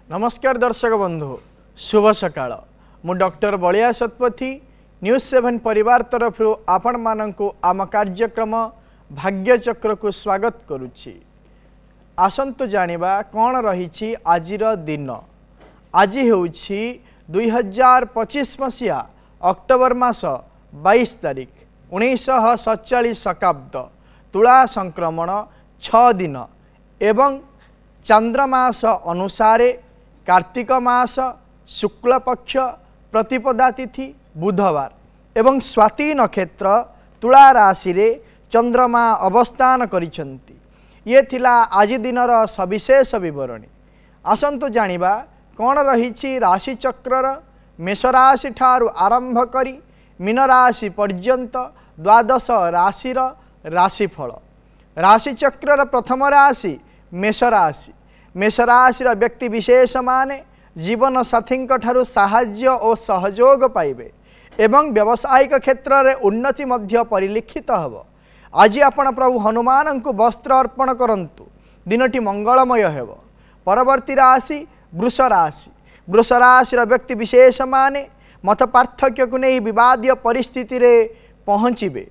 नमस्कार दर्शक बंधु शुभ सकाळ मु डॉक्टर बलिया शतपथी न्यूज 7 परिवार तरफ आपण मानंकु आम कार्यक्रम भाग्यचक्र को स्वागत करुछि। आसंतु जानिबा कौन रही आजिर दिन। आज हेउछि 2025 मसीहा अक्टोबर मास 22 तारिख 1947 शकाब्द तुला संक्रमण 6 दिन एवं चंद्रमास अनुसारे कार्तिक मास शुक्ल पक्ष प्रतिपदा तिथि बुधवार एवं स्वाति नक्षत्र तुला राशि रे चंद्रमा अवस्थान करिसंती। ये थिला आज दिनर सविशेष विवरणी। आसंतु जानिबा कौन रही राशि चक्रर मेष राशि ठारू आरंभ करी मीन राशि पर्यंत द्वादश राशिर राशिफल। राशि चक्रर प्रथम राशि मेष राशि। मेष राशिर व्यक्ति विशेष माने जीवन साथी ठारू साहाय्य और सहयोग पाइबे एवं व्यावसायिक क्षेत्र में उन्नति मध्य परिलक्षित हब। आज आपण प्रभु हनुमान को वस्त्र अर्पण करंतु दिनटी मंगलमय हेब। परवर्ती राशि वृष राशि। वृष राशि व्यक्ति विशेष माने मत पार्थक्य को नहीं विवादीय परिस्थिति रे पहुँचे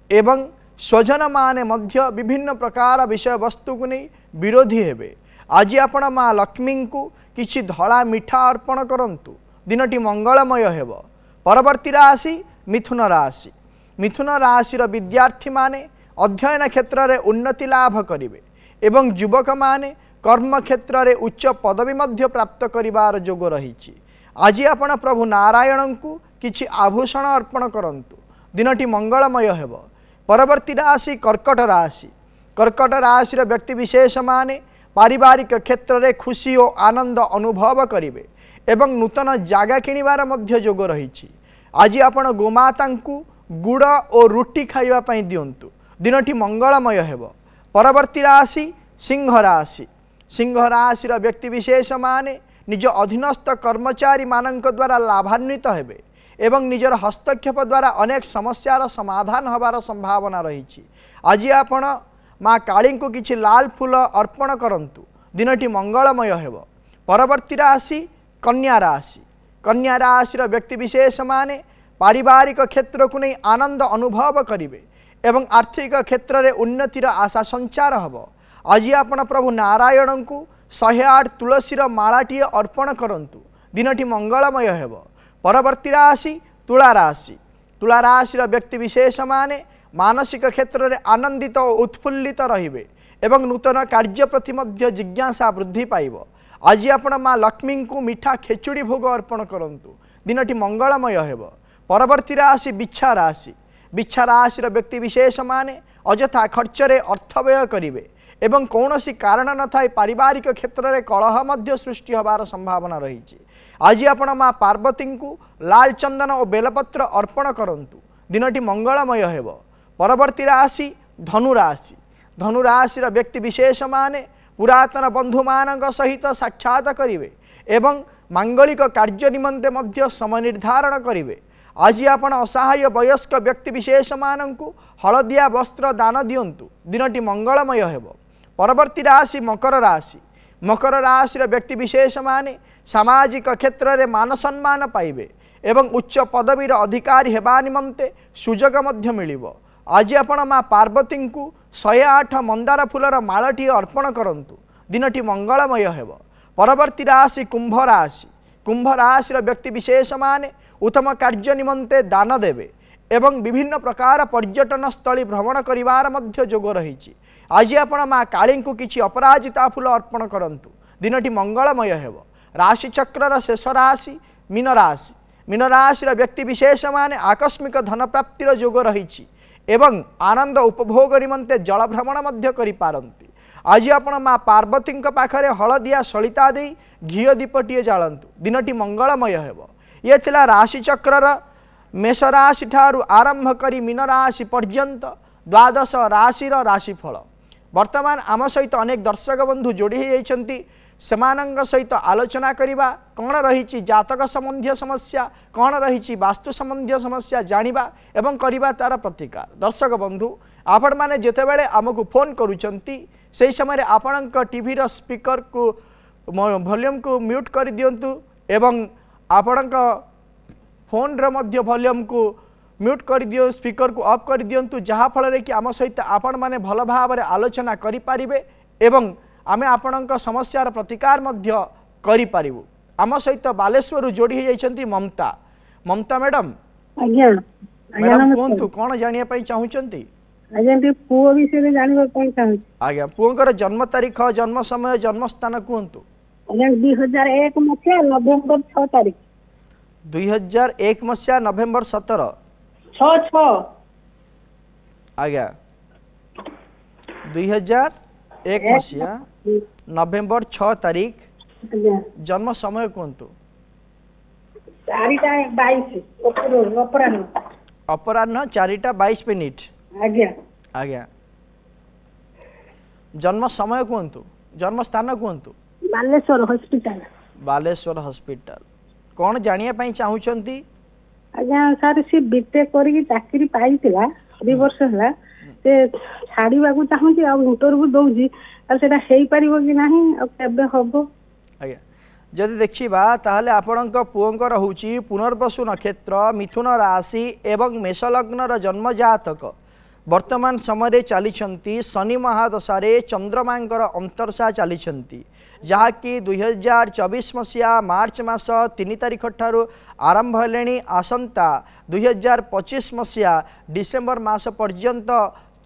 एवं स्वजन माने मध्य विभिन्न प्रकार विषय वस्तु को नहीं विरोधी हेबे। आज आपण माँ लक्ष्मी को किछि धला मिठा अर्पण करंतु दिनटी मंगलमय हेब। परवर्ती राशि मिथुन राशि। मिथुन राशि विद्यार्थी माने अध्ययन क्षेत्र में उन्नति लाभ करिवे एवं युवक माने कर्म क्षेत्र में उच्च पदवी मध्य प्राप्त करिवार जोग रहिछि। आज आपण प्रभु नारायण को किछि आभूषण अर्पण करंतु दिनटी मंगलमय हेब। परवर्ती राशि कर्कट राशि। कर्कट राशि व्यक्ति विशेष माने पारिवारिक क्षेत्र में खुशी और आनंद अनुभव करिवे एवं नूतन जागा किणिबार मध्य जोग रहिछि। आज आपण गोमाता को गुड़ और रुटी खाइबा पई दियंतु दिनटी मंगलमय हेब। परवर्ती राशि सिंह राशि। सिंह राशि व्यक्ति विशेष माने निज अधीनस्थ कर्मचारी मानक द्वारा लाभान्वित हेबे एवं निजर हस्तक्षेप द्वारा अनेक समस्यार समाधान हबार संभावना रही। आज आपण माँ काली को किछि लाल फूल अर्पण करंतु दिनटी मंगलमय हेब। परवर्ती राशि कन्या राशि। कन्या राशि व्यक्ति विशेष माने पारिवारिक क्षेत्र को नहीं आनंद अनुभव करिवे एवं आर्थिक क्षेत्र में उन्नतिर आशा संचार हब। आज आपण प्रभु नारायण को 108 तुलसीर मालाटी अर्पण करंतु दिनटी मंगलमय हेब। परवर्ती राशि तुला राशि। तुला राशि व्यक्ति विशेष माने मानसिक क्षेत्र में आनंदित और उत्फुल्लित रहिबे एवं नूतन कार्य प्रति मध्य जिज्ञासा वृद्धि पाइब। आज आपण माँ लक्ष्मी को मिठा खेचुड़ी भोग अर्पण करंतु दिनटी मंगलमय हेब। परवर्ती राशि बिच्छा राशि। बिच्छा राशि व्यक्ति विशेष माने अजथा खर्चरे अर्थ व्यय करिवे एवं कौनसी कारण न थाई पारिवारिक क्षेत्र में कलह मध्य सृष्टि हबार संभावना रही। आज आपण माँ पार्वती को लाल चंदन और बेलपत्र अर्पण करंतु दिनटी मंगलमय हेब। परवर्ती राशि धनुराशि। धनुराशि व्यक्ति विशेष माने पुरातन बंधु मान सहित साक्षात करिवे एवं मांगलिक कार्य निमंते मध्य समय निर्धारण करिवे। आज आपण असहाय वयस्क व्यक्ति विशेष मानंकु हलदिया वस्त्र दान दियंतु दिनटी मंगलमय हेब। परवर्ती राशि मकर राशि। मकर राशि व्यक्ति विशेष माने सामाजिक क्षेत्र में मान सम्मान पाइबे एवं उच्च पदवीर अधिकारी हेबा निमंते सुजोग मध्य मिलिबो। आज आपण माँ पार्वती को 108 मंदार फूलर मालटी अर्पण करंतु दिनटी मंगलमय हेब। परवर्ती राशि कुंभ राशि। कुंभ राशि व्यक्ति विशेष माने उत्तम कार्य निमंते दान देवे एवं विभिन्न प्रकार पर्यटन स्थली भ्रमण करिवार मध्य जोग रही। आज आपण माँ काली को किछि अपराजिता फूल अर्पण करंतु दिनटी मंगलमय हेब। राशि चक्रर शेष राशि मीन राशि। मीन राशि व्यक्ति विशेष माने आकस्मिक धन प्राप्तिर जोग रही एवं आनंद उपभोग निमंते जल भ्रमण मध्य करि पारंती। आज आपण माँ पार्वती पाखरे हलदिया सलिता दे घीओ दीपटीए जालंतु दिनटी मंगलमय हेब। ये थिला राशि चक्रर मेष राशि ठारू आरंभ करी मीन राशि पर्यंत द्वादश राशिर राशिफल। वर्तमान आम सहित अनेक दर्शक बंधु जोड़ी होती सेमानंग सहित आलोचना करिबा कौन रही जातक संबंधी समस्या कौन रही वास्तु संबंधी समस्या जानिबा एवं करिबा तार प्रतिकार। दर्शक बंधु आपण माने जेतेबेले आमको फोन करूचंती से समय आपणक टीवी स्पीकर को वॉल्यूम को म्यूट कर दियंतु एवं आपणक फोन रे मध्य वॉल्यूम को म्यूट कर दियो स्पीकर को ऑफ कर दियंतु जहा फल कि आम सहित आपण माने भल भाव में आलोचना करि पारिबे एवं आमे आपणक समस्यार प्रतिकार मध्य करि पारिबु। आम सहित बालेश्वर जोड़ी जाइछंती ममता। ममता मैडम आज्ञा मैडम कोंतु कोन जानिया पई चाहुचंती? आज्ञा टी पुओ विषय जानबा पई चाहू। आज्ञा पुओंकर जन्म तारीख जन्म समय जन्म स्थान कोंतु? आज्ञा 2001 मसिया नवेम्बर 6 तारिख। 2001 मसिया नवेम्बर 17 6 आज्ञा 2001 मसिया नवेम्बर 6 तारीख आज्ञा जन्म समय कोंतु? 4:22 अपराह्न अपराह्न 4:22 आज्ञा आज्ञा जन्म समय कोंतु जन्म स्थान कोंतु? बालेश्वर हॉस्पिटल। बालेश्वर हॉस्पिटल कौन जानिया पई चाहुचंती? आज्ञा सर सी बीटेक करी चाकरी पाइतिला 2 वर्ष हला से छाड़ीबा को चाहूची आ इंटरव्यू दउजी आ सेटा हेई परिबो कि नाही आ केबे हबो? आज्ञा जदि देखिबा ताहले आपणक पुओंकर होउची पुनर्वसु नक्षत्र मिथुन राशि एवं मेष लग्नर जन्म जातक वर्तमान समय चली शनि महादशारे चंद्रमांकर अंतरसा चली जहाँकि 2024 मसीहा मार्च मास 3 तारिख ठारू आरंभ हेलेनी आसंता 2025 मसीहा डिसेम्बर मास पर्यंत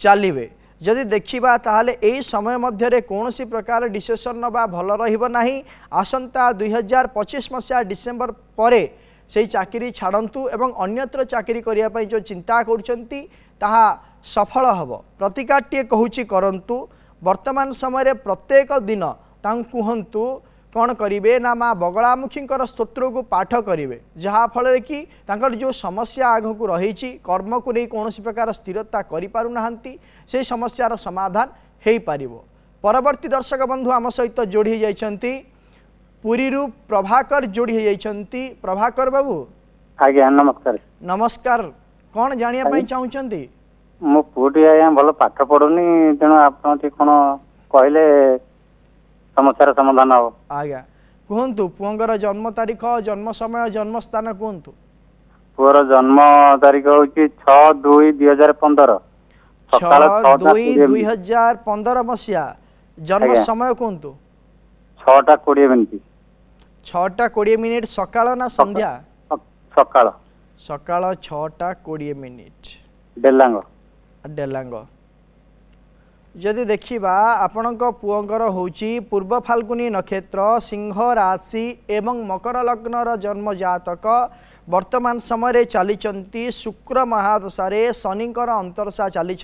चलिबे। जदि देखिबा ताहले एही समय मध्यरे कौनसी प्रकार डिसिजन नबा भल रहिबो नाही। आसंता 2025 मसीहा डिसेम्बर परे से चाकरी छाड़ंतु एवं अन्यत्र चाकरी करिया पई जो चिंता करछंती ताहा सफल हब। प्रतिकारटीए कहूची करंतु वर्तमान समय प्रत्येक दिन तांकु कहंतु कौन करिवे ना माँ बगलामुखी स्तोत्र को पाठ करेंगे जहाँ फल कि तांकर जो समस्या आग को रही कर्म को नहीं कौन प्रकार स्थिरता करें से समस्यार समाधान हो पार। परवर्ती दर्शक बंधु आम सहित जोड़ी जाइछंती पुरी प्रभाकर जोड़ी जाइछंती। प्रभाकर बाबू आज्ञा नमस्कार। नमस्कार कौन जानिया पई चाहुचंती? मो पुटी आज्ञा भल पाठ पढ़ुनी तेणु आपन कौन कहले समस्या समाधान हो। आज्ञा कहतु पुओंकर जन्म तारीख जन्म समय जन्म स्थान कहतु? पुअर जन्म तारीख हूँ 6/2/2015 6/2/2015 मसीहा। जन्म समय कहतु? 6:20 6:20 सकाळ ना संध्या? सकाळ सकाळ 6:20 डेलांग डेलांग। जदि देखिबा आपणक पुओंकर होची पूर्व फाल्गुनी नक्षत्र सिंह राशि एवं मकर लग्नर जन्म जातक वर्तमान समय चली शुक्र महादशारे शनिकर अंतरसा चली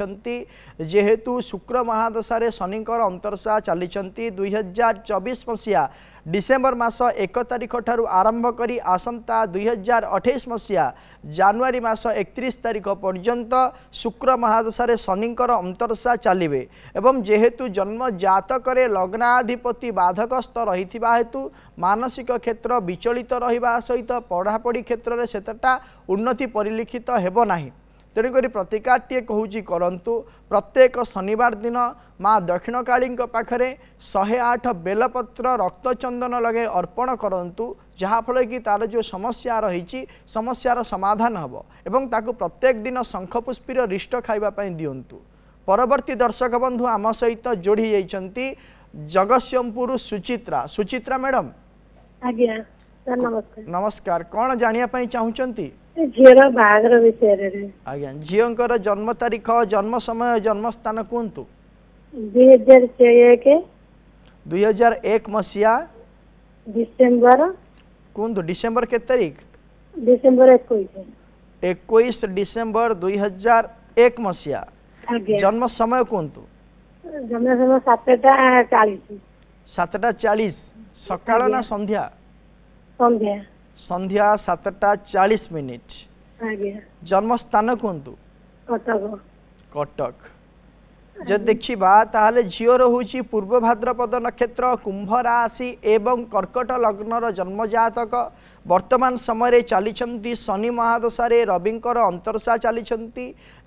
जेहेतु शुक्र महादशारे शनिकर अंतरसा चली 2024 मसीहा डिसेम्बर मास 1 तारिख ठारू आरंभ करी आसंता 2028 मसीहा जानुआरी मास 31 तारिख पर्यंत शुक्र महादशारे शनिकर अंतरसा चलिबे एवं जेहेतु जन्म जातकरे लग्नाधिपति बाधकस्थ रहिथिबा हेतु मानसिक क्षेत्र विचलित रहिबा सहित पढ़ापढ़ी क्षेत्र में सेतटा उन्नति परिलिखित हेबो नाही। तेणुक प्रतिकारटीए कहूची करंतु प्रत्येक शनिवार दिन माँ दक्षिणकाली पाखरे 108 बेलपत्र रक्तचंदन लगे अर्पण करंतु जहाँफल कि तार जो समस्या रही समस्यार समाधान हम एवं ताकू प्रत्येक दिन शंखपुष्पीर रिष्ट खाइबा दिंतु। परवर्ती दर्शक बंधु आम सहित जोड़ी जाइछंती जगतसिंहपुर सुचित्रा। सुचित्रा मैडम आज्ञा नमस्कार। नमस्कार कौन जानिया पई चाहुचंती? झीर बागर विषय रे। आज्ञा झींकर जन्म तारीख जन्म समय जन्म स्थान कहतु? 2001 मसीहा डिसेम्बर कहतु? डिसेम्बर के तारीख? डिसेम्बर 21 डिसेम्बर 2001 मसीहा। जन्म समय कहतु? जन्म समय 7:40 7:40 सकाळ ना संध्या? संध्या संध्या 7:40। आज्ञा जन्म स्थान कहतु? कटक कटक। जब देखा ताहले झीओर हूँ पूर्व भाद्रपद नक्षत्र कुंभ राशि एवं कर्कट लग्नर जन्मजातक वर्तमान समय चली शनि महादशा रविंकर अंतरसा चली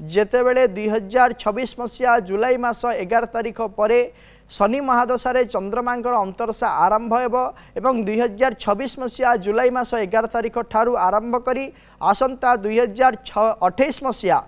जितेबले 2026 मसीहा जुलाई मास 11 तारिख पर शनि महादशा चंद्रमांकर अंतरसा आरंभ एवं 2026 मसीहा जुलाई मास 11 तारिख ठारू आरंभ करी आसंता 2028 मसीहा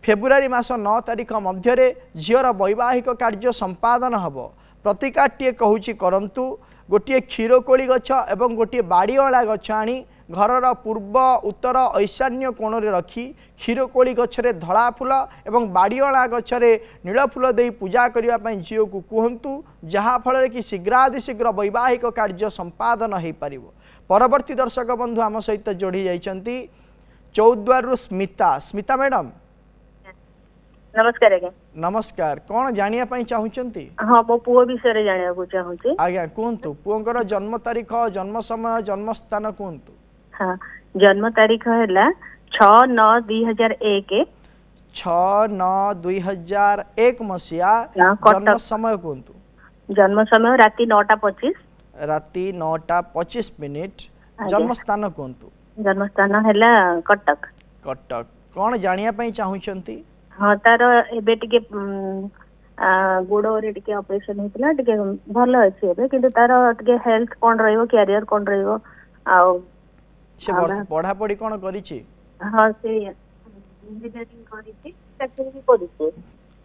फेब्रुआरी मास 9 तारिख मध्य झीर वैवाहिक कार्य संपादन हम प्रतिकाटे कहूँ करंतु गोटे क्षीरकोली गछ एवं गोटे बाड़ीअला गछ आनी घरर पूर्व उत्तर ईशान्य कोण रे रखी क्षीरकोली गछरे धला फूल एवं बाड़ीअला गछरे नील फूल दे पूजा करने झील को कहतु जहाँफल कि शीघ्रातिशीघ्र वैवाहिक कार्य संपादन हो पार। परवर्ती दर्शक बंधु आम सहित जोड़ी जाइछंती चौद्वार स्मिता। स्मिता मैडम नमस्कार आज्ञा। नमस्कार कौन जानिया पई चाहुचंती? हाँ मो पुओ विषय जानिया को चाहूची। आज्ञा कहतु पुओंकर जन्म तारीख जन्म समय जन्म स्थान कहतु। हाँ जन्म तारीख है 6/9/2001 6/9/2001 मसीहा। जन्म समय कहतु। जन्म समय राति 9:25 राति 9:25। जन्म स्थान कहतु। जन्म स्थान है कटक। कटक कौन जानिया पई चाहुचंती? हाँ तार एबे टिके गोड़ रे टिके ऑपरेशन होतला टिके भल अछि एबे किंतु तार टिके हेल्थ कोन रहइबो कैरियर कोन रहइबो आ से पढ़ा पढ़ी कोन करिछि? हाँ से इंजीनियरिंग करिछि चाकरी भी करिछि।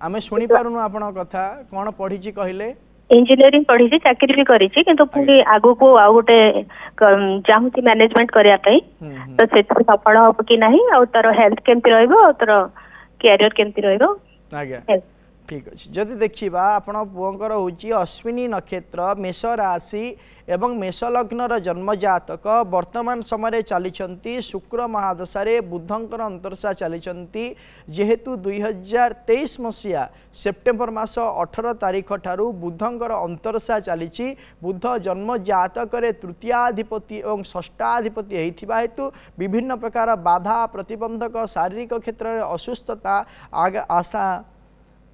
आमे सुनी पारुनु आपण कथा कोन पढ़िछि कहिले? इंजीनियरिंग पढ़िछि चाकरी भी करिछि किंतु पुनी आगु को आ गोटे चाहूछि मैनेजमेंट करिया पई तो सेत सफल हो कि नाही आ तार हेल्थ केमति रहइबो तार कैरियर केमती रहइबो। आज्ञा ठीक अच्छे। जदि देखा आपण पुओंकर होची अश्विनी नक्षत्र मेष राशि एवं मेष लग्नर जन्मजातक वर्तमान समय चली शुक्र महादशा बुधंकर अंतरसा चली जेहेतु 2023 मसीहा सेप्टेम्बर मास 18 तारिख ठारू बुधंकर अंतरसा चली बुध जन्म जातक तृतीयाधिपति और षष्ठाधिपति होता हेतु विभिन्न प्रकार बाधा प्रतिबंधक शारीरिक क्षेत्र में असुस्थता आशा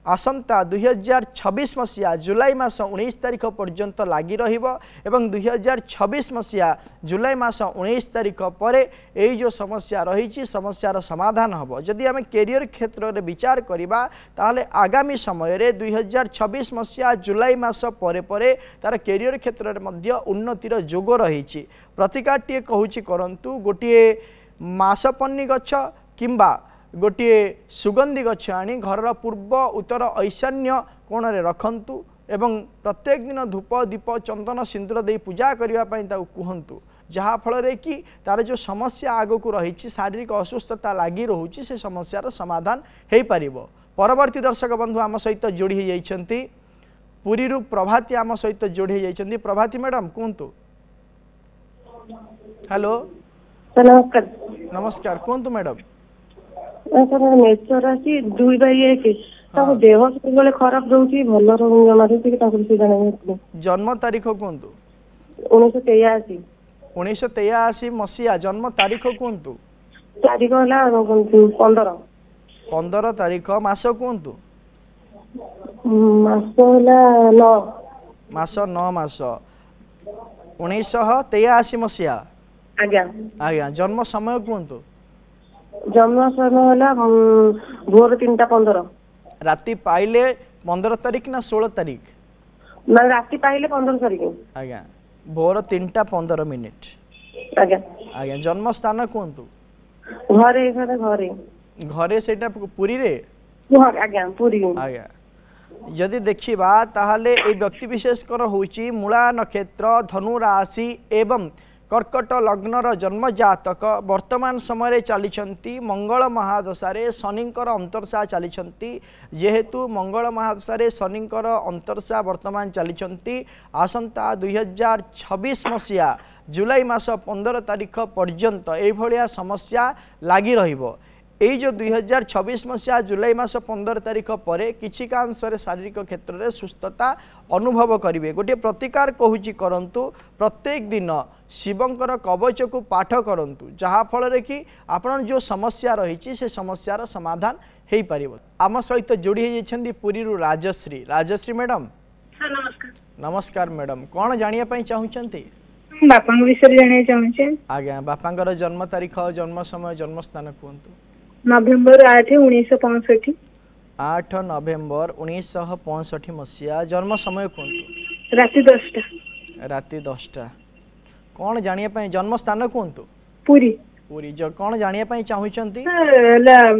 आसंता 2026 मसीहा जुलाई मास 19 तारिख पर्यंत लगी एवं 2026 मसीहा जुलाई मास 19 तारिख पर यही जो समस्या रही समस्यार समाधान हम। जदि आम कैरियर क्षेत्र में विचार करवा ताहले आगामी समय रे 2026 मसीहा जुलाई मास परे परे तार कैरियर क्षेत्र में उन्नतिर जोग रही। प्रतिकाटे कहूँ करंतु गोटे मासपन्नी गछ किंबा गोटे सुगंधी गछ आनी घरर पूर्व उत्तर ईशान्य कोण रे रखंतु एवं प्रत्येक दिन धूप दीप चंदन सिंदूर दे पूजा करने कहतु जहाँफल कि तार जो समस्या आग को रही शारीरिक असुस्थता लगी रोचे से समस्यार समाधान हो पार। परवर्ती दर्शक बंधु आम सहित जोड़ी होती पुरी प्रभाती आम सहित जोड़ी होती। प्रभाती मैडम कहतु। हेलो नमस्कार। नमस्कार कहतु मैडम। नेचर आसी 2/1 ताको देह सब खराब रहउची भल रहउ जमारे कि ताको से जाने। जन्म तारीख कहतु। 1983 1983 मसीहा जन्म तारीख कहतु। तारीख होला 15 तारीख मास कहतु। मास होला 9 मास 9 मास 1983 मसीहा। आज्ञा आज्ञा जन्म समय कहतु। जन्म समय होला भोर 3:15 राति पाइले 15 तारीख ना 16 तारीख ना राति पाइले 15 तारीख आज्ञा भोर 3:15। आज्ञा आज्ञा जन्म स्थान कहतु। घरे घरे घरे घरे सेटा पुरी रे आज्ञा पुरी आज्ञा। यदि देखिबा ताहले ए व्यक्ति विशेषकर होची मूला नक्षत्र धनु राशि एवं कर्कट लग्नर जन्म जातक वर्तमान समय चली मंगल महादशा शनिंकर अंतरसा चली जेहेतु मंगल महादशा शनिंकर अंतरसा वर्तमान चली आसंता 2026 मसीहा जुलाई मास 15 तारिख पर्यंत यह समस्या लगी रहिबो। यही जो 2026 मसीहा जुलाई मास 15 तारिख पर किसी कांशरे शारीरिक क्षेत्र में सुस्थता अनुभव करेंगे। गोटे प्रतिकार कहूँ करंतु प्रत्येक दिन शिवंकर कवच को पाठ करंतु जहाँफल कि आपण जो समस्या रही से समस्यार समाधान हेई पारिबो। आम सहित जोड़ी हो जाइछन्ती पुरी रु राजश्री। राजश्री मैडम सर नमस्कार। नमस्कार मैडम, कौन जानिया पई चाहुचन्ती? बापा विषय जाना चाहूँ। आज्ञा बापांकर जन्म तारीख, जन्म समय, जन्म स्थान कहतु। नवेम्बर 8 1965। 8 नवेम्बर 1965 मसीहा। जन्म समय कहतु। राति 10टा। राति 10टा। कौन जानिया पई जन्म स्थान कहतु? पुरी। पुरी। जो कौन जानिया पई चाहुचन्ती?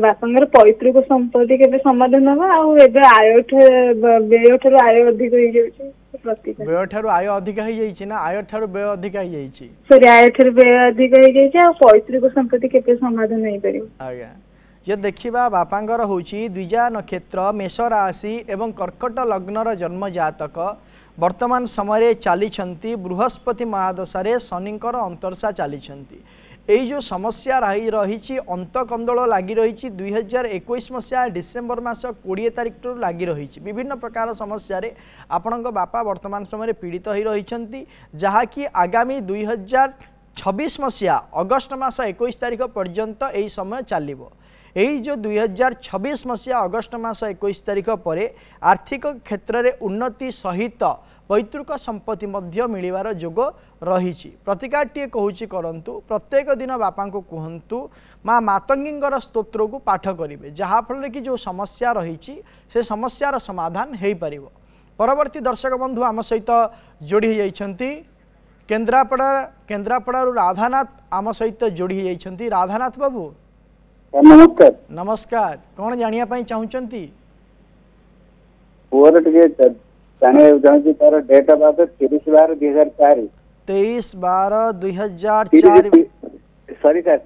बापांकर पैतृक संपत्ति केबे समाधान हवा आ एबे आय ठारू आय अधिक हो जाउची प्रति व्यय ठारू आय अधिक हो जाइछि ना आय ठारू व्यय अधिक हो जाइछि? सॉरी आय ठारू व्यय अधिक हो जाइछि आ पैतृक संपत्ति केबे समाधान नहीं परियो। आज्ञा जे देखिबा बापांकर होची द्विजा नक्षत्र, मेष राशि एवं कर्कट लग्नर जन्म जातक वर्तमान समय चली बृहस्पति महादशा शनिकर अंतरसा चली। यही जो समस्या रही अंतकंदल लगी रही 2021 मसीहा डिसेम्बर मास 20 तारिख लगी रही विभिन्न प्रकार समस्या आपण बापा वर्तमान समय पीड़ित हो रही जहाँकि आगामी 2026 मसीहा अगस्ट मास 21 तारिख पर्यंत यही समय चलिबो। यही जो 2026 मसीहा अगस्ट मास 21 तारिख पर आर्थिक क्षेत्र में उन्नति सहित पैतृक संपत्ति मध्य मिलिबार जोग रही। प्रतिकारटीए कहूँ करंतु प्रत्येक दिन बापा को कहतु माँ मातंगींगर स्तोत्र को पाठ करेंगे जहाँफल कि जो समस्या रही से समस्यार समाधान हो पार। परवर्ती दर्शक बंधु आम सहित जोड़ी होती केन्द्रापड़ा राधानाथ आम सहित जोड़ी होती। राधानाथ बाबू नमस्कार। नमस्कार। कौन जानिया पई चाहुचंती? पुअर टिके जाने चाहूँ तार date of birth 30/12/2004। 30/12/2004। Sorry sir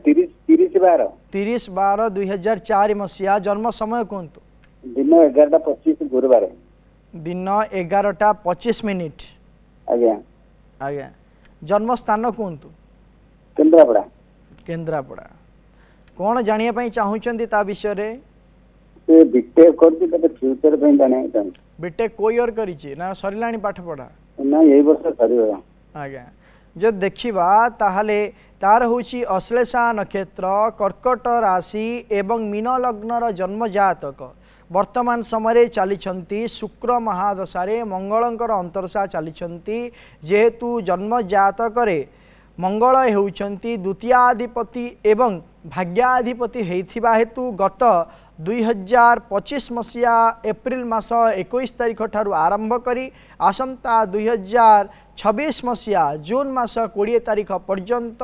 30/12/2004 मसीहा। जन्म समय कहतु? दिन 11:25 गुरुवार। दिन 11:25। आज्ञा आज्ञा। जन्म स्थान कहतु? केन्द्रापड़ा। केन्द्रापड़ा। कौन जानिया पई चाहुचंती ता विषय रे? से बीटेक करती तबे फ्यूचर पे जाने चाहूँ। बीटेक कोई और करिछि ना सरिलाणी पाठ पढ़ा? ना यही वर्ष सरीबा। आज्ञा जो देखिबा ताहले तार होची अश्लेषा नक्षत्र, कर्कट राशि एवं मीन लग्नर जन्म जातक वर्तमान समय चली शुक्र महादशा मंगलंकर अंतरसा चली। जेहेतु जन्म जातक मंगल होउचंती द्वितीयाधिपति एवं भाग्याधिपति होइथिबा हेतु गत 2025 मसीहा एप्रिल मास 21 तारिख ठारू आरंभ करी आसंता 2026 मसीहा जून मास 20 तारिख पर्यंत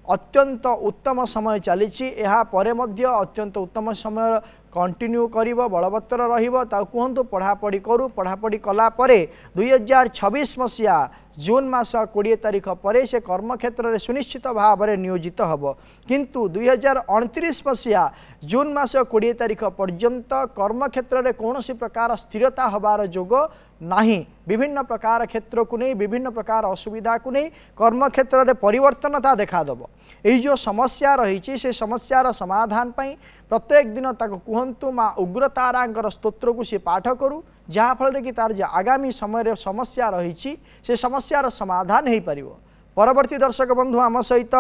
अत्यंत उत्तम समय चली। यह परे मध्य अत्यंत उत्तम समय कंटिन्यू करिवो बलवत्तर रहिवो ता कहंतु पढ़ापढ़ी करू। पढ़ापढ़ी कला परे 2026 मसीहा जून मास 20 तारिख पर से कर्म क्षेत्र में सुनिश्चित भाव में नियोजित हब। किंतु 2029 मसीहा जून मास 20 तारिख पर्यंत कर्म क्षेत्र में कौन प्रकार स्थिरता हबार जोग नहीं। विभिन्न प्रकार क्षेत्र को नहीं विभिन्न प्रकार असुविधा को नहीं कर्म क्षेत्र में परिवर्तनता देखादेव। यही जो समस्या रही से समस्यार समाधान पाई प्रत्येक दिन ताको कहतु माँ उग्रतारा स्तोत्र को सी पाठ करू जहाँफल कि तार आगामी समय समस्या रही से समस्यार समाधान हो पार। परवर्ती दर्शक बंधु आम सहित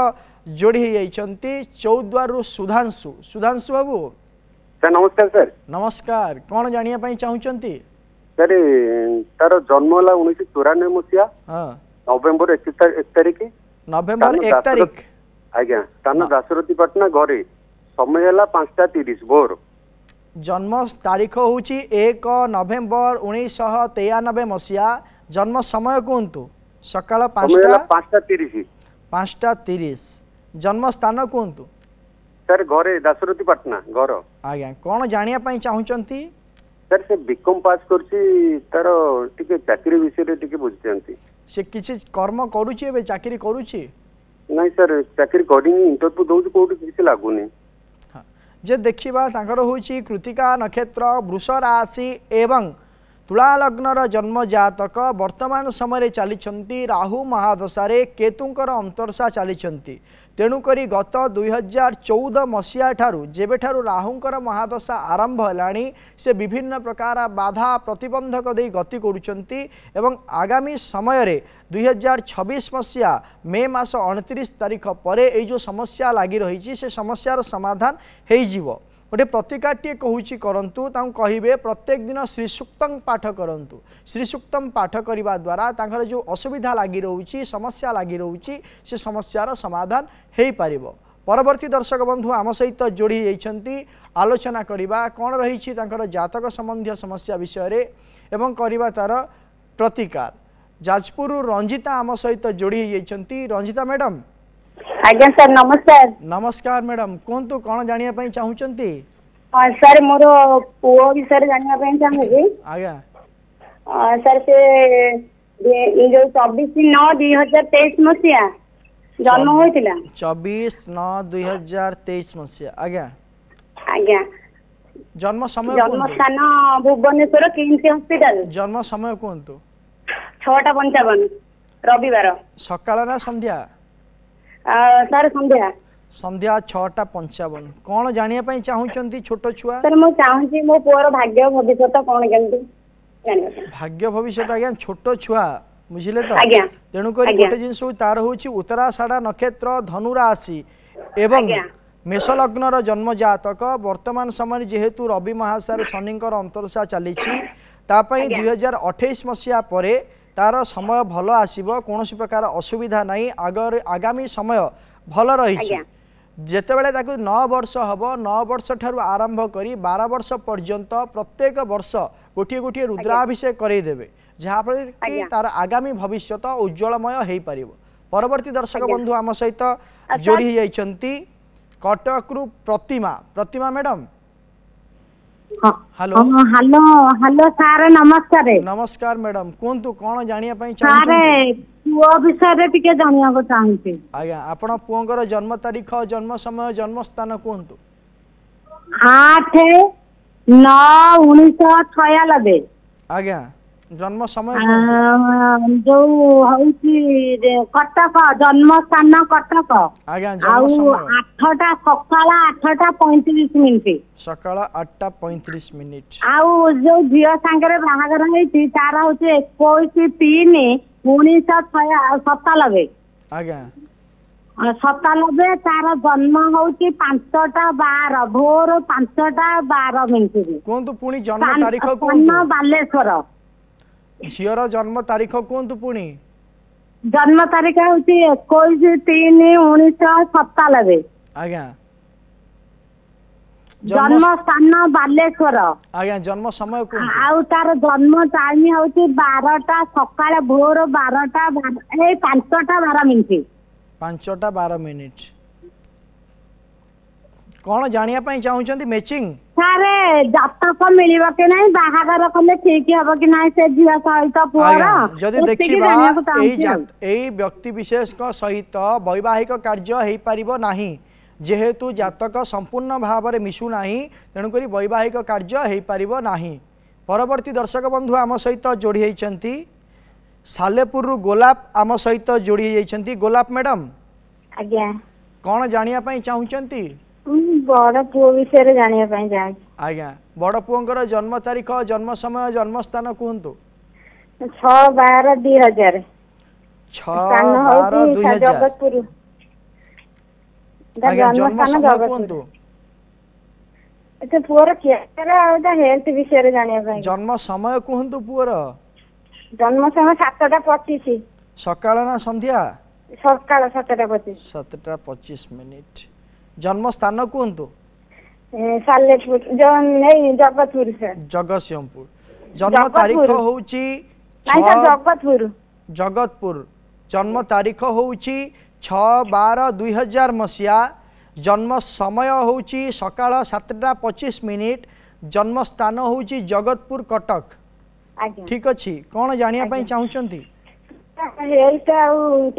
जोड़ी होती चौद्वार सुधांशु। सुधांशु बाबू सर नमस्कार। सर नमस्कार। कौन जानिया पई चाहुचंती? सर तार जन्म होला 1994 मसीहा नवेम्बर 1 तारिख। नवेम्बर 1 तारिख। आज्ञा स्थान दासरथी पटना घरे समय है 5:30 भोर। जन्म तारीख हूँ 1 नवेम्बर 1993 मसीहा। जन्म समय कहतु? सकाल 5:30। 5:30। जन्म स्थान कहतु? सर घरे दासरथी पटना घर। आज्ञा कौन जानिया पई चाहुचंती? सर से बीकॉम पास करछि तार टिके चाकरी विषय रे टिके बुझिचंती। से किछि कर्म करूछि एबे चाकरी करूछि? नहीं सर चाकरी करिनी इंटरव्यू दउछि कोठी किछि लागुनी। हां जे देखिबा तांकर होछि कृतिका नक्षत्र, वृष राशि एवं तुला लग्नर जन्म जातक वर्तमान समय चली राहु महादशा केतुंकर अंतरसा चली। तेणुकरी गत 2014 मसीहा ठारू जेबे ठारू राहुंकर महादशा आरंभ हेलाणी से विभिन्न प्रकार बाधा प्रतिबंधक दे गति करुचंती एवं आगामी समय रे 2026 मसीहा मे मास 29 तारिख पर जो समस्या लगी रही से समस्यार समाधान हो। गोटे प्रतिकारटे कहूँ करंतु कहे प्रत्येक दिन श्री सूक्तम पाठ करंतु श्री सूक्तम पाठ करने द्वारा तांकर जो असुविधा लगी रोची समस्या लगी रोची से समस्यार समाधान हो पार। परवर्ती दर्शक बंधु आम सहित जोड़ी जाइछंती आलोचना करबा कौन रही जातक संबंधी समस्या विषय एवं करबा तार प्रतिकार। जाजपुर रंजिता आम सहित जोड़ी जाइछंती। रंजिता मैडम आज्ञा सर नमस्कार। नमस्कार मैडम कहतु कौन जानिया पई चाहुचंती? सर मोर पुओ विषय जानिया पई चाहूँगी। आज्ञा सर से जो 24/9/2023 मसीहा जन्म होइतिला। 24/9/2023 मसीहा। आज्ञा आज्ञा जन्म समय जन्म स्थान भुवनेश्वर किम्स हॉस्पिटल। जन्म समय कहतु? 6:55 रविवार। सकाळ ना संध्या? सर संध्या। संध्या 6:55। कौन जानिया पई चाहुचंती छोट छुआ? सर मो चाहूँगी मो पुओर भाग्य भविष्य कौन केमती जानिया। भाग्य भविष्य आज्ञा छोट छुआ बुझिले तो आज्ञा तेणुक गोटे जिनस तार हूँ उत्तराषाढ़ा नक्षत्र धनु राशि एवं मेष लग्नर जन्म जातक वर्तमान समय जेहेतु रवि महासार शनिकर अंतरसा चली 2028 मसीहा पर तार समय भल आसब कौन प्रकार असुविधा नहीं आगामी समय भल रही जितेबाला 9 वर्ष हम 9 वर्ष ठारू आरंभ करी 12 वर्ष पर्यंत प्रत्येक वर्ष गोटे गोटे रुद्राभिषेक करदेवे जहाँफल कि तार आगामी भविष्य उज्जवलमय हो पार। परवर्ती दर्शक बंधु आम सहित जोड़ी जाइछंती कटक रु Pratima. Pratima madam hello hello hello sir नमस्कार। नमस्कार मैडम कहतु कौन जानिया पई चाहछंती? पुओ विषय टिके जानिया को चाहूँगी। आज्ञा आपण पुओंकर जन्म तारीख जन्म समय जन्म स्थान कहतु? 8/9/1996। आज्ञा जन्म समय जो हଉଛି कटक जन्म स्थान कटक। आज्ञा जन्म समय 8टा सकाळ 8:35 सकाळ 8:35। आउ जो झियो सांगरे बाहागर हेची तारा हଉଛି 21/3/1997। आज्ञा 97 तार जन्म हଉଛି 5:12 भोर 5:12 कहतु पुणी जन्म तारीख कहतु? बालेश्वर। झीर जन्म तारीख कहतु पुणी? जन्म तारीख हଉଛି 21/3/1997। आज्ञा जन्म स्थान बालेश्वर। आज्ञा जन्म समय कहतु? आउ तार जन्म टाइम हଉଛି 12टा सकाळ भोर 5:12 5:12। कौन जानिया पई चाहुचंती मैचिंग? सारे जातक मिलिबो कि नहीं बाहागर कले ठीक हबो कि नहीं से झिया सहित पुअर जदि देखिबा एई व्यक्ति विशेष का सहित वैवाहिक कार्य हेई परिबो नाही जेहेतु जातक संपूर्ण भाव में मिशु नाही तेणुक वैवाहिक कार्य हेई परिबो नाही। परवर्ती दर्शक बंधु आम सहित जोड़ी जाइछंती सालेपुर गोलाप आम सहित जोड़ी जाइछंती। गोलाप मैडम आज्ञा कौन जानिया पई चाहुचंती? बड़ पुओ विषय जानिया पई चाहे। आज्ञा बड़ पुओंकर जन्म तारीख जन्म समय जन्म स्थान कहतु? 6/12/2000। 6/12/2000 जगतपुर। आज्ञा जन्म समय कहतु? अच्छा पुअर केरा हेल्थ विषय जानिया पई। जन्म समय कहतु पुअर? जन्म समय 7:25 सकाळ ना संध्या? सकाळ 7:25। 7:25। जन्म स्थान कहतु? सालेपुर नहीं जगतपुर सर। जगतसिंहपुर। जन्म तारीख होउची जगतपुर। जगतपुर। जन्म तारीख होउची 6/12/2000 मसीहा। जन्म समय होउची सकाळ 7:25। जन्म स्थान होउची जगतपुर कटक। ठीक अच्छी कौन जानिया पई चाहुचंती? हेल्थ आउ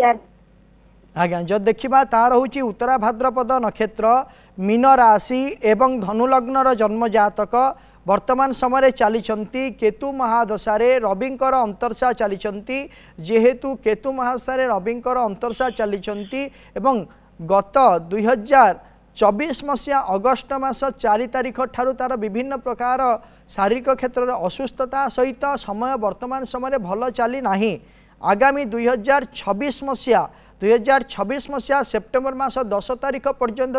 आज्ञा जब देखा तार हूँ उत्तरा भाद्रपद नक्षत्र मीन राशि एवं धनु लग्नर जन्म जातक वर्तमान समय चली केतु महादशारे रविंकर अंतरसा चली जेहेतु केतु महादशारे रविंकर अंतरसा चली एवं गत 2024 मसीहा अगस्ट मास 4 तारिख ठारू तार विभिन्न प्रकार शारीरिक क्षेत्र में असुस्थता सहित समय वर्तमान समय भल चली नहीं। आगामी 2026 मसीहा सेप्टेम्बर मास 10 तारिख पर्यंत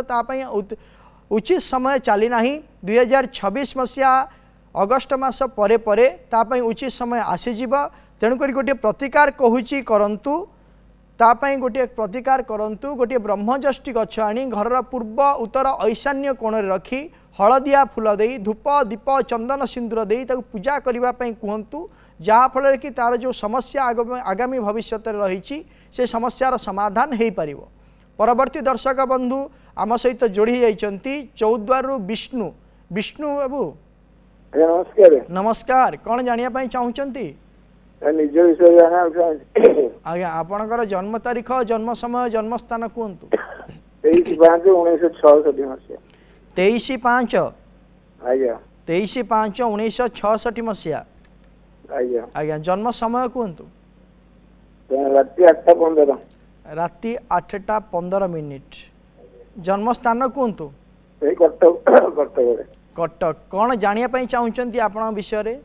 उचित समय चली ना 2026 मसीहा अगस्ट मास परे परे तापाई उचित समय आसीजिब तेणुक गोटे प्रतिकार कहूँ करंतु तापाई गोटे प्रतिकार करंतु गोटे ब्रह्मजष्टि गछ आनी घर पूर्व उत्तर ईशान्य कोण रखी हलदिया फूल दे धूप दीप चंदन सिंदूर दे पूजा करने कहतु जहाँफल कि तार जो समस्या आगामी भविष्य रही से समस्यार समाधान हो पार। परवर्ती दर्शक बंधु आम सहित जोड़ी जाइंट चौद्वार विष्णु विष्णु बाबू नमस्कार नमस्कार कौन जानापी चाहूँगी निज विषय आज्ञा आपणकर जन्म तारीख जन्म समय जन्म स्थान कहतु 23/5/1966 आज्ञा 23/5/1966 मसीहा आज्ञा जन्म समय कहतु राति 8:15 जन्म स्थान कहतु कटक कौन जानापी चाहूँगी आपण विषय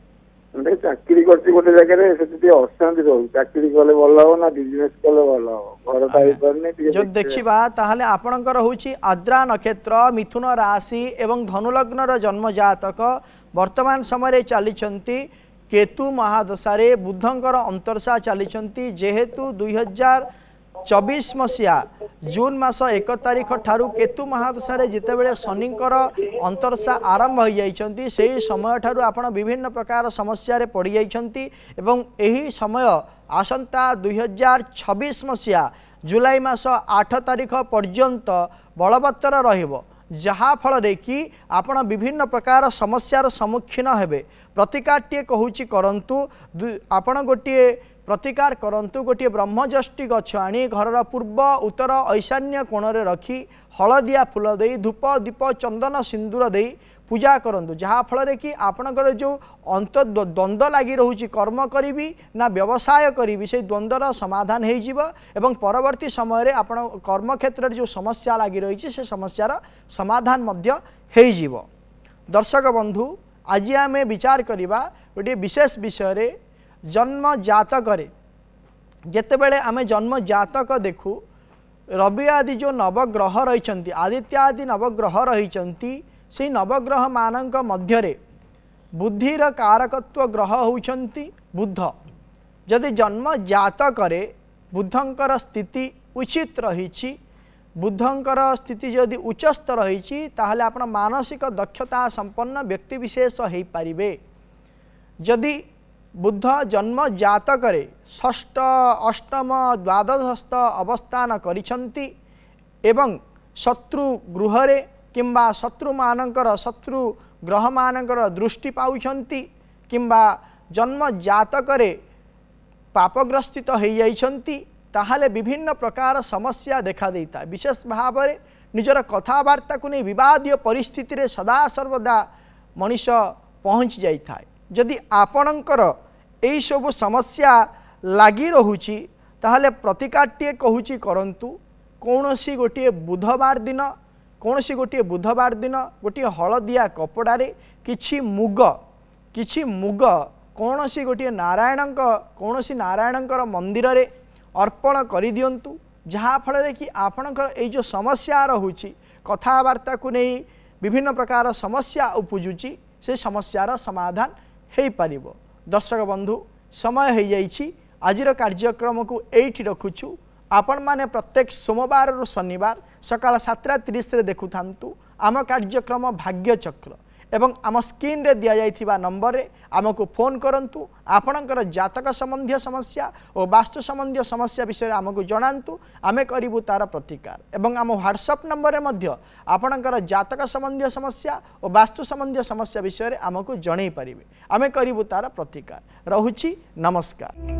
चाकरी करती गोटे जगह अशांति रोज चाकरी कले भल हो ना बिजनेस कले भल हो घर जो देखा ताहले आपणकर होची आद्रा नक्षत्र मिथुन राशि एवं धनुलग्नर जन्म जातक वर्तमान समय चली केतु महादशारे बुधंकर अंतरसा चली जेहेतु 2024 मसीहा जून मास 1 तारिख ठारू केतु महादशारे जितेबेले शनिंकर अंतरसा आरंभ हो जाइछंती से समय ठारू आपण विभिन्न प्रकार समस्या रे पड़ जाइछंती एवं एही समय आसंता 2026 मसीहा जुलाई मास 8 तारिख पर्यंत बलवत्तर रहिबो जहाँ फल कि आपण विभिन्न प्रकार समस्यार सम्मुखीन हेबे। प्रतिकारटे कहूँ करंतु आपण गोटे प्रतिकार करंतु गोटे ब्रह्मजष्टि गछ आनी घर पूर्व उत्तर ईशान्य कोण रखी हलदिया फूल दे धूप दीप चंदन सिंदूर दे पूजा करंतु जहाँ फल कि आपणकर जो अंत द्वंद्व लगी रोचे कर्म करी ना व्यवसाय करी से द्वंद्वर समाधान हो परवर्ती समय आपण कर्म क्षेत्र में जो समस्या लगी रही से समस्यार समाधान हो। दर्शक बंधु आज आम विचार करवा गोटे विशेष विषय जन्म जातक जितेबले आम जन्म जातक देखू रवि आदि जो नवग्रह रही आदित्य आदि नवग्रह रही से नवग्रह मानक मध्यरे बुद्धिर कारकत्व ग्रह होउछंती बुध जदि जन्म जातक बुधंकर स्थिति उचित रही बुधंकर स्थिति जदि उच्चस्त रही ताहले आपण मानसिक दक्षता संपन्न व्यक्ति विशेष हो पारिबे। जदि बुध जन्म जातक षष्ठ अष्टम द्वादशस्थ अवस्थान करिछंती एवं शत्रु गृहरे किंबा शत्रु मानकर शत्रु ग्रह मानकर दृष्टि पाउछंती किंबा जन्म जातक पापग्रस्थित हो जाइछंती ताहले विभिन्न प्रकार समस्या देखा देता है। विशेष भाव में निजर कथबार्ता को नहीं विवादीय परिस्थिति रे सदा सर्वदा मनीष पहुँच जाई था। जदि आपणकर यही सब समस्या लगी रोची ताहले प्रतिकारटे कहूँ करंतु कौनसी गोटे बुधवार दिन गोटे हलदिया कपड़े किछि मुग कौनसी गोटे नारायणकर मंदिर रे अर्पण कर दियंतु जहाँ फल कि आपणकर ये जो समस्या रोची कथबार्ता को नहीं विभिन्न प्रकार समस्या उपजुची से समस्यार समाधान हो पार। दर्शक बंधु समय हो जाइछि आजिर कार्यक्रम को एठी रखुछु। आपण माने प्रत्येक सोमवार और शनिवार सकाळ 7:30 देखु थांतु आम कार्यक्रम भाग्य चक्र एवं आम स्क्रीन रे दिया जाइथिबा नंबर रे आमको फोन करंतु आपणकर जातक संबंधी समस्या और वास्तु संबंधी समस्या विषय आमको जणांतु आमे करिबु तार प्रतिकार एवं आम व्हाट्सएप नंबर रे मध्य आपणकर जातक संबंधी समस्या और वास्तु संबंधी समस्या विषय आमको जणै पारिबे आमे करिबु तार प्रतिकार। रहुछि नमस्कार।